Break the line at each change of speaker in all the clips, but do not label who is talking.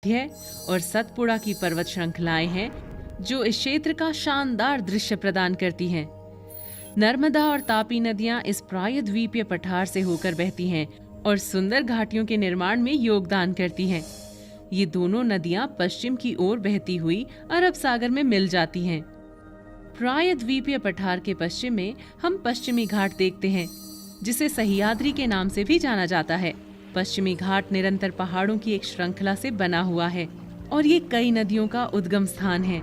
है और सतपुड़ा की पर्वत श्रृंखलाएं हैं जो इस क्षेत्र का शानदार दृश्य प्रदान करती हैं। नर्मदा और तापी नदियां इस प्रायद्वीपीय पठार से होकर बहती हैं और सुंदर घाटियों के निर्माण में योगदान करती हैं। ये दोनों नदियां पश्चिम की ओर बहती हुई अरब सागर में मिल जाती हैं। प्रायद्वीपीय पठार के पश्चिम में हम पश्चिमी घाट देखते हैं, जिसे सह्याद्री के नाम से भी जाना जाता है। पश्चिमी घाट निरंतर पहाड़ों की एक श्रृंखला से बना हुआ है और ये कई नदियों का उद्गम स्थान है।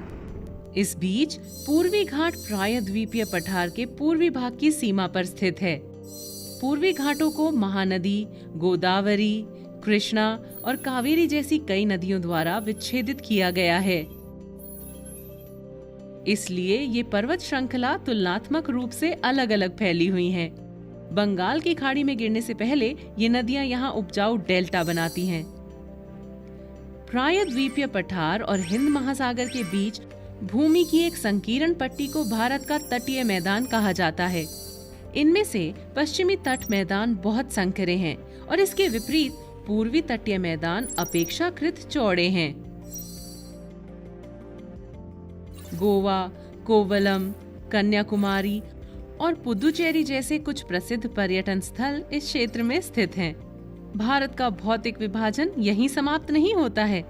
इस बीच पूर्वी घाट प्रायद्वीपीय पठार के पूर्वी भाग की सीमा पर स्थित है। पूर्वी घाटों को महानदी, गोदावरी, कृष्णा और कावेरी जैसी कई नदियों द्वारा विच्छेदित किया गया है। इसलिए ये पर्वत श्रृंखला तुलनात्मक रूप से अलग अलग फैली हुई हैं। बंगाल की खाड़ी में गिरने से पहले ये नदियां यहाँ उपजाऊ डेल्टा बनाती हैं। प्रायद्वीपीय पठार और हिंद महासागर के बीच भूमि की एक संकीर्ण पट्टी को भारत का तटीय मैदान कहा जाता है। इनमें से पश्चिमी तट मैदान बहुत संकरे हैं और इसके विपरीत पूर्वी तटीय मैदान अपेक्षाकृत चौड़े हैं। गोवा, कोवलम, कन्याकुमारी और पुदुचेरी जैसे कुछ प्रसिद्ध पर्यटन स्थल इस क्षेत्र में स्थित हैं। भारत का भौतिक विभाजन यहीं समाप्त नहीं होता है।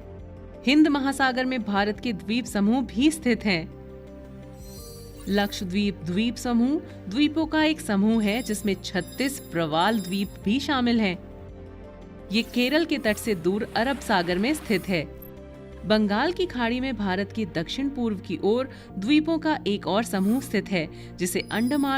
हिंद महासागर में भारत के द्वीप समूह भी स्थित हैं। लक्षद्वीप द्वीप समूह द्वीपों का एक समूह है जिसमें 36 प्रवाल द्वीप भी शामिल हैं। ये केरल के तट से दूर अरब सागर में स्थित है। बंगाल की खाड़ी में भारत के दक्षिण पूर्व की ओर द्वीपों का एक और समूह स्थित है जिसे अंडमान